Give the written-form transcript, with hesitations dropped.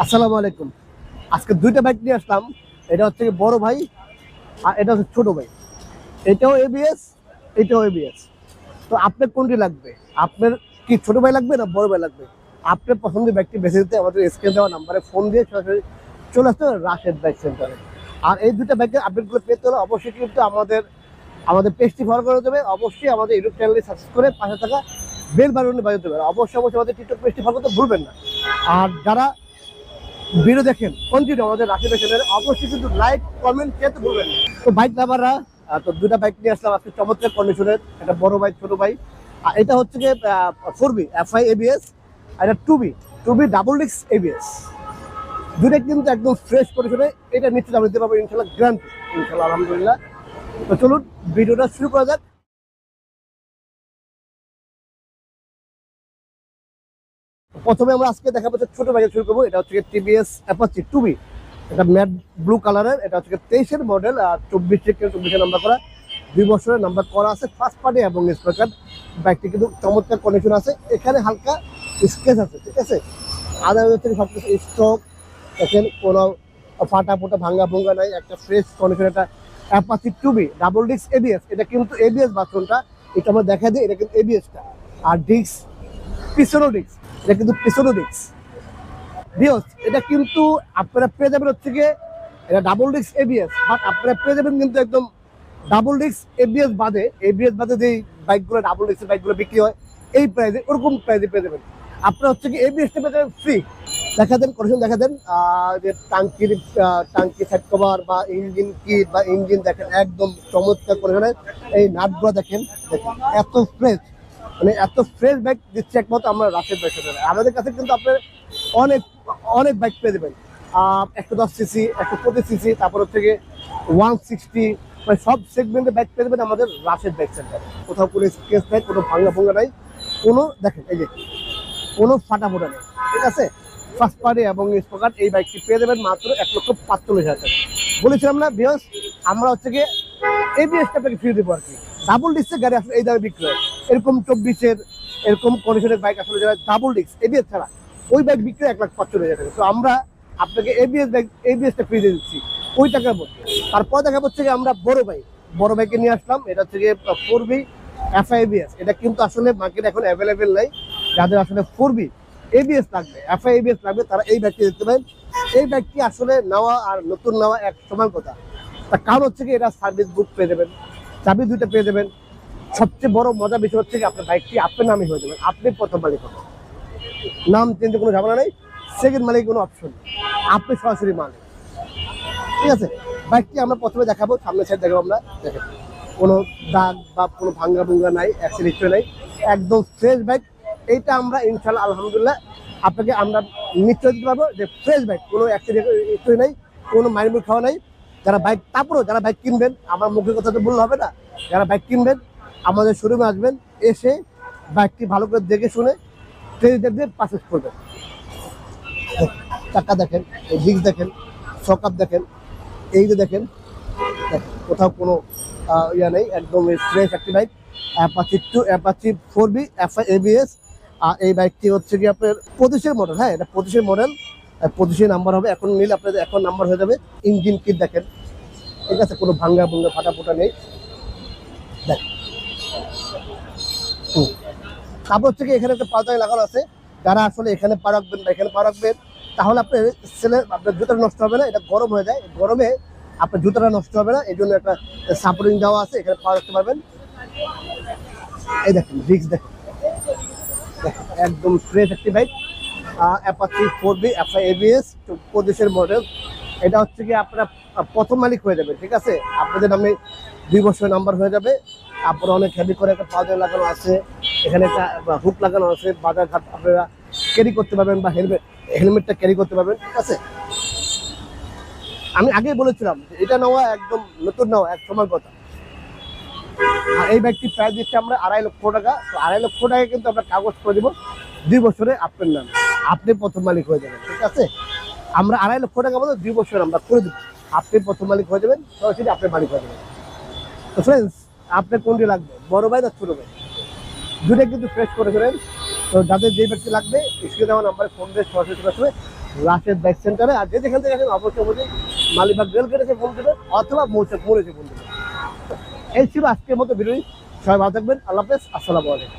আসসালামু আলাইকুম। আজকে দুইটা বাইক নিয়ে আসলাম। এটা হচ্ছে বড় ভাই আর এটা হচ্ছে ছোট ভাই। এটাও এবিএস, এটাও এবিএস। তো আপনার কোনটি লাগবে? আপনার কি ছোট ভাই লাগবে না বড় ভাই লাগবে? আপনার পছন্দের বাইকটি বেছে দিতে আমাদের স্ক্রিনে দেওয়া নাম্বারে ফোন দিয়ে সরাসরি চলে আসতে হবে রাশেদ বাইক সেন্টারে। আর এই দুটো বাইকের আপডেটগুলো পেতে হলে অবশ্যই কিন্তু আমাদের আমাদের পেজটি ফলো করে দেবে। অবশ্যই আমাদের ইউটিউব চ্যানেলটি সাবস্ক্রাইব করে পাশে থাকা বেল বাটনটি বাজাতে হবে। অবশ্যই আমাদের টিকটক পেজটি ফলো করতে ভুলবেন না। আর যারা ভিডিও দেখেন কন্টিনিউ আমাদের রাশিদ চ্যানেলে অবশ্যই কিন্তু লাইক কমেন্ট শেয়ার ভুলবেন না। তো বাইক লাভাররা তো দুটা বাইক নিয়ে আসলাম আজকে চমৎকার কন্ডিশনের। এটা বড় বাইক ছোট বাইক। আর এটা হচ্ছে গিয়ে 4B FI ABS, আর এটা 2B ডাবল ডিস্ক ABS। দুটা কিন্তু একদম ফ্রেশ কন্ডিশনে। এটা নিশ্চয়ই আমি দিতে পারবো ইনশাল্লাহ, গ্যারান্টি ইনশাল্লাহ, আলহামদুলিল্লাহ। তো চলুন ভিডিওটা শুরু করা যাক। প্রথমে আমরা আজকে দেখাবো ছোট বাইকে শুরু করবো। এটা হচ্ছে টিভিএস অ্যাপাচি 2B। এটা ম্যাট ব্লু কালারের। এটা হচ্ছে 23-এর মডেল, আর 24 নাম্বার করা, 2 বছরের নাম্বার করা আছে, ফার্স্ট পার্টি এবং স্পেকার। বাইকটি কিন্তু চমৎকার কন্ডিশন আছে। এখানে হালকা স্কেচ আছে, ঠিক আছে। আদার হচ্ছে সবকিছু স্টক দেখেন, কোনো ফাটা ফোটা ভাঙ্গা ভুঙ্গা নাই, একটা ফ্রেশ কন্ডিশন। একটা Apache 2B double disc ABS। এটা কিন্তু ABS বাথরুমটা, এটা আমরা দেখা দিই, এটা কিন্তু ABS-টা। আর ডিস্ক পিছনো ডিস্ক, এটা কিন্তু পিছনো ডিস্ক ভিউস। এটা কিন্তু আপনারা পেয়ে যাবেন হচ্ছে গিয়ে এটা ডাবল ডিস্ক ABS, বাট আপনারা পেয়ে যাবেন কিন্তু একদম ডাবল ডিস্ক ABS বাদে যে বাইকগুলো ডাবল ডিস্কের বাইকগুলো বিক্রি হয় এই প্রাইসে, ওরকম প্রাইসে পেয়ে যাবেন। আপনারা হচ্ছে কি ABS-টা পেয়ে যাবেন ফ্রি। দেখা দেন কন্ডিশন, দেখা দেন যে টাঙ্কি সেট কভার বা ইঞ্জিন কিট বা ইঞ্জিন দেখেন একদম চমৎকার কন্ডিশনের। এই নাটগুলো দেখেন, এত ফ্রেশ, মানে এত ফ্রেশ বাইক দিচ্ছে একমাত্র আমরা রাশেদ বাইক সেন্টারে। আমাদের কাছে কিন্তু আপনার অনেক অনেক বাইক পেয়ে যাবেন। 110cc, 125cc, তারপর হচ্ছে গিয়ে 160, মানে সব সেগমেন্টের বাইক পেয়ে যাবেন আমাদের রাশেদ বাইক সেন্টারে। কোথাও কোনো স্কেচ নাই, কোনো ভাঙ্গা ভঙ্গা নাই, কোনো দেখেন এই যে কোনো ফাটা ফোটা নেই, ঠিক আছে। ফার্স্ট পার্টি এবং স্পোকার এই বাইকটি পেয়ে যাবেন মাত্র 1,45,000 টাকা। বলেছিলাম না ভিউয়ার্স, আমরা হচ্ছে গিয়ে ABS-টা আপনাকে ফ্রি দেবো আর কি। ডাবল ডিস্কের গাড়ি আসলে এই দামে বিক্রি হয়। এরকম 24-এর এরকম কন্ডিশনের বাইক আসলে যারা ডাবল ডিস্ক ABS ছাড়া, ওই বাইক বিক্রি 1,45,000 টাকা। তো আমরা আপনাকে ABS-টা ফ্রি দিয়ে দিচ্ছি ওই টাকার মধ্যে। তারপর দেখা হচ্ছে গিয়ে আমরা বড় বাইকে নিয়ে আসলাম। এটা হচ্ছে গিয়ে 4B FI ABS। এটা কিন্তু আসলে মার্কেটে এখন অ্যাভেলেবেল নাই। যাদের আসলে 4B ABS লাগবে, FI ABS লাগবে, তারা এই বাইকটি দেখতে পাবেন। এই বাইকটি আসলে নেওয়া আর নতুন নেওয়া এক সমান কথা। তার কারণ হচ্ছে কি, এটা সার্ভিস বুক পেয়ে যাবেন, চাবি দুইটা পেয়ে যাবেন। সবচেয়ে বড় মজা বিষয় হচ্ছে কি, আপনার বাইকটি আপনার নামই হয়ে যাবেন, আপনি প্রথম মালিক হবেন। নাম চেঞ্জে কোনো ঝামেলা নেই, সেকেন্ড মালিক কোনো অপশন নেই, আপনি সরাসরি মালিক, ঠিক আছে। বাইকটি আমরা প্রথমে দেখাবো, সামনের সাইড দেখাবো আমরা। দেখেন কোনো দাগ বা কোনো ভাঙ্গা ভুঙ্গা নাই, অ্যাক্সিডেন্ট নাই, একদম ফ্রেশ বাইক। এইটা আমরা ইনশাল্লাহ আলহামদুলিল্লাহ আপনাকে আমরা নিশ্চয় দিতে পারবো যে ফ্রেশ বাইক, কোনো অ্যাক্সিডেন্ট হিস্ট্রি নেই, কোনো মাইনমুখ খাওয়া নাই। যারা বাইক, তারপরেও যারা বাইক কিনবেন, আমার মুখের কথা তো বললে হবে না, যারা বাইক কিনবেন আমাদের শোরুমে আসবেন, এসে বাইকটি ভালো করে দেখে শুনে ট্রেনিং দিয়ে পারচেজ করবেন। চাকা দেখেন, এই ডিস্ক দেখেন, সকাপ দেখেন, এই যে দেখেন, কোথাও কোনো ইয়া নেই, একদম ফ্রেশ একটি bike. Apache 4B FI ABS। আর এই বাইকটি হচ্ছে কি আপনার 25-এর মডেল। হ্যাঁ, এটা 25-এর মডেল, 25 নাম্বার হবে। এখন নিলে আপনাদের এখন নাম্বার হয়ে যাবে। ইঞ্জিন কিট দেখেন, ঠিক আছে, কোনো ভাঙ্গা ভুঙ্গা ফাটা ফোটা নেই। দেখেন তারপর হচ্ছে কি, এখানে একটা পাউডার লাগানো আছে। যারা আসলে এখানে পা রাখবেন বা এখানে পা রাখবেন, তাহলে আপনার জুতাটা নষ্ট হবে না। এটা গরম হয়ে যায়, গরমে আপনার জুতাটা নষ্ট হবে না, এই জন্য একটা সাপোর্টিং দেওয়া আছে, এখানে পা রাখতে পারবেন। এই দেখেন ডিস্ক দেখেন, একদম ফ্রেশ একটি bike. Apache 4B FI ABS 25-এর মডেল। এটা হচ্ছে কি আপনারা প্রথম মালিক হয়ে যাবে, ঠিক আছে। আপনাদের নামে 2 বছরের নাম্বার হয়ে যাবে। তারপরে অনেক হেভি করে একটা পাউডার লাগানো আছে, এখানে একটা হুক লাগানো আছে, বাজার ঘাট আপনারা ক্যারি করতে পারবেন, বা হেলমেটটা ক্যারি করতে পারবেন, ঠিক আছে। আমি আগেই বলেছিলাম যে এটা নেওয়া একদম নতুন নেওয়া এক সময় কথা। আর এই বাইকটি প্রাইস দিচ্ছি আমরা 2.5 লক্ষ টাকা। তো 2.5 লক্ষ টাকা কিন্তু আমরা কাগজ করে দেবো 2 বছরে আপনার নাম, আপনি প্রথম মালিক হয়ে যাবেন, ঠিক আছে। আমরা 2.5 লক্ষ টাকা বলে 2 বছর আমরা করে দেবো, আপনি প্রথম মালিক হয়ে যাবেন, সরাসরি আপনি মালিক হয়ে যাবেন। তো ফ্রেন্ডস, আপনার কোনটি লাগবে, বড় ভাই না ছোট ভাই? দুটোই কিন্তু ফ্রেশ করে ফেলেন। তো যাদের যে ব্যক্তি লাগবে, স্ক্রিনে দেওয়া নাম্বারে ফোন দিয়ে সরাসরি রাশেদ বাইক সেন্টারে। আর যে যেখান থেকে আসেন অবশ্যই অবশ্যই মালিবাগ রেল গেট এসে ফোন দেবেন অথবা মৌচাক মোড়ে এসে ফোন দেবেন। এই ছিল আজকের মতো ভিডিও। সবাই ভালো থাকবেন, আল্লাহ হাফেজ, আসসালামু আলাইকুম।